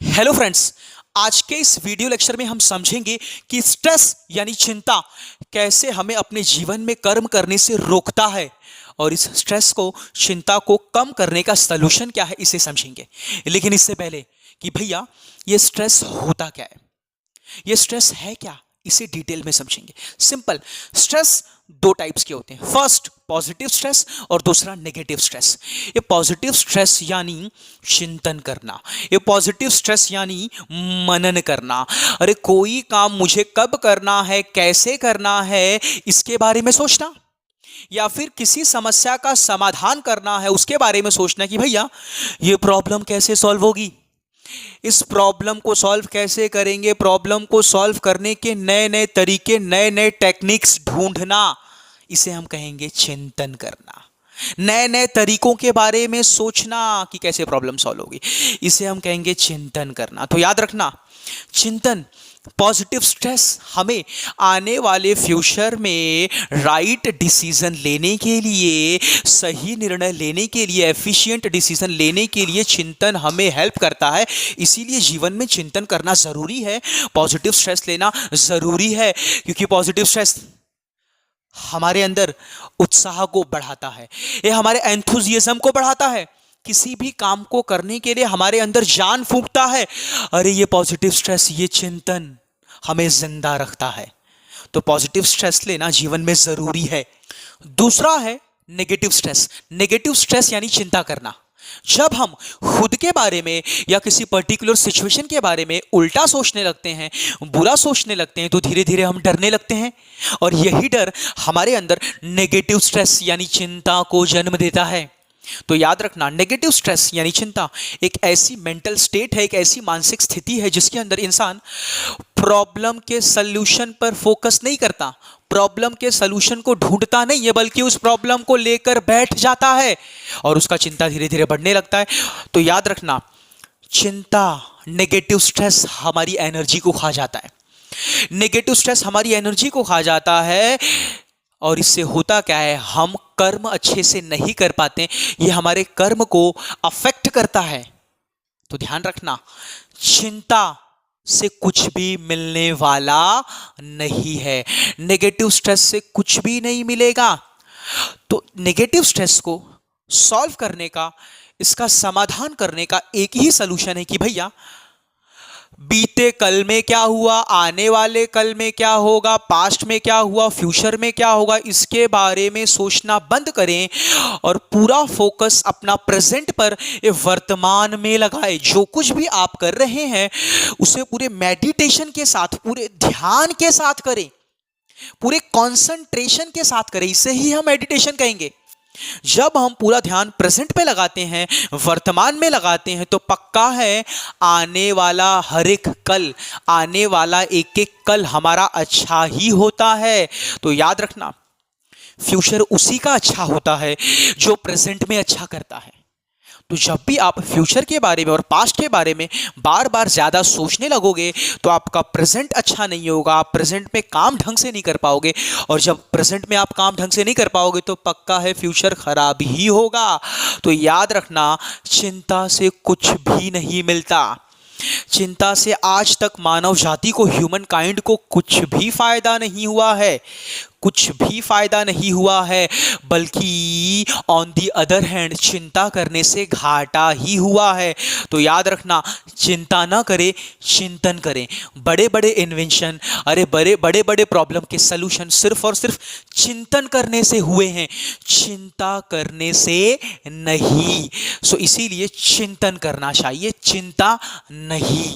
Hello friends. आज के इस वीडियो लेक्चर में हम समझेंगे कि स्ट्रेस यानी चिंता कैसे हमें अपने जीवन में कर्म करने से रोकता है और इस स्ट्रेस को, चिंता को कम करने का सलूशन क्या है, इसे समझेंगे। लेकिन इससे पहले कि भैया ये स्ट्रेस होता क्या है, ये स्ट्रेस है क्या, इसे डिटेल में समझेंगे। सिंपल, स्ट्रेस दो टाइप्स के होते हैं। फर्स्ट पॉजिटिव स्ट्रेस और दूसरा नेगेटिव स्ट्रेस। ये पॉजिटिव स्ट्रेस यानी चिंतन करना, ये पॉजिटिव स्ट्रेस यानी मनन करना। अरे कोई काम मुझे कब करना है, कैसे करना है, इसके बारे में सोचना, या फिर किसी समस्या का समाधान करना है उसके बारे में सोचना कि भैया ये प्रॉब्लम कैसे सॉल्व होगी, इस प्रॉब्लम को सॉल्व कैसे करेंगे, प्रॉब्लम को सॉल्व करने के नए नए तरीके, नए नए टेक्निक्स ढूंढना, इसे हम कहेंगे चिंतन करना। नए नए तरीकों के बारे में सोचना कि कैसे प्रॉब्लम सॉल्व होगी, इसे हम कहेंगे चिंतन करना। तो याद रखना, चिंतन, पॉजिटिव स्ट्रेस हमें आने वाले फ्यूचर में राइट डिसीजन लेने के लिए, सही निर्णय लेने के लिए, एफिशिएंट डिसीजन लेने के लिए चिंतन हमें हेल्प करता है। इसीलिए जीवन में चिंतन करना ज़रूरी है, पॉजिटिव स्ट्रेस लेना ज़रूरी है, क्योंकि पॉजिटिव स्ट्रेस हमारे अंदर उत्साह को बढ़ाता है, ये हमारे एंथुजियाज्म को बढ़ाता है, किसी भी काम को करने के लिए हमारे अंदर जान फूंकता है। अरे ये पॉजिटिव स्ट्रेस, ये चिंतन हमें जिंदा रखता है। तो पॉजिटिव स्ट्रेस लेना जीवन में जरूरी है। दूसरा है नेगेटिव स्ट्रेस। नेगेटिव स्ट्रेस यानी चिंता करना। जब हम खुद के बारे में या किसी पर्टिकुलर सिचुएशन के बारे में उल्टा सोचने लगते हैं, बुरा सोचने लगते हैं, तो धीरे धीरे हम डरने लगते हैं और यही डर हमारे अंदर नेगेटिव स्ट्रेस यानी चिंता को जन्म देता है। तो याद रखना, नेगेटिव स्ट्रेस यानी चिंता एक ऐसी मेंटल स्टेट है, एक ऐसी मानसिक स्थिति है जिसके अंदर इंसान प्रॉब्लम के सल्यूशन पर फोकस नहीं करता, प्रॉब्लम के सल्यूशन को ढूंढता नहीं है, बल्कि उस प्रॉब्लम को लेकर बैठ जाता है और उसका चिंता धीरे धीरे बढ़ने लगता है। तो याद रखना, चिंता, नेगेटिव स्ट्रेस हमारी एनर्जी को खा जाता है, नेगेटिव स्ट्रेस हमारी एनर्जी को खा जाता है और इससे होता क्या है, हम कर्म अच्छे से नहीं कर पाते, ये हमारे कर्म को अफेक्ट करता है। तो ध्यान रखना, चिंता से कुछ भी मिलने वाला नहीं है, नेगेटिव स्ट्रेस से कुछ भी नहीं मिलेगा। तो नेगेटिव स्ट्रेस को सॉल्व करने का, इसका समाधान करने का एक ही सलूशन है कि भैया बीते कल में क्या हुआ, आने वाले कल में क्या होगा, पास्ट में क्या हुआ, फ्यूचर में क्या होगा, इसके बारे में सोचना बंद करें और पूरा फोकस अपना प्रेजेंट पर, वर्तमान में लगाएं। जो कुछ भी आप कर रहे हैं उसे पूरे मेडिटेशन के साथ, पूरे ध्यान के साथ करें, पूरे कंसंट्रेशन के साथ करें, इसे ही हम मेडिटेशन कहेंगे। जब हम पूरा ध्यान प्रेजेंट पे लगाते हैं, वर्तमान में लगाते हैं, तो पक्का है आने वाला हर एक कल, आने वाला एक एक कल हमारा अच्छा ही होता है। तो याद रखना, फ्यूचर उसी का अच्छा होता है जो प्रेजेंट में अच्छा करता है। तो जब भी आप फ्यूचर के बारे में और पास्ट के बारे में बार बार ज़्यादा सोचने लगोगे तो आपका प्रेजेंट अच्छा नहीं होगा, आप प्रेजेंट में काम ढंग से नहीं कर पाओगे, और जब प्रेजेंट में आप काम ढंग से नहीं कर पाओगे तो पक्का है फ्यूचर खराब ही होगा। तो याद रखना, चिंता से कुछ भी नहीं मिलता, चिंता से आज तक मानव जाति को, ह्यूमन काइंड को कुछ भी फायदा नहीं हुआ है, कुछ भी फायदा नहीं हुआ है, बल्कि ऑन दी अदर हैंड चिंता करने से घाटा ही हुआ है। तो याद रखना, चिंता ना करें, चिंतन करें। बड़े बड़े इन्वेंशन, अरे बड़े बड़े प्रॉब्लम के सलूशन सिर्फ और सिर्फ चिंतन करने से हुए हैं, चिंता करने से नहीं। सो इसीलिए चिंतन करना चाहिए, चिंता नहीं।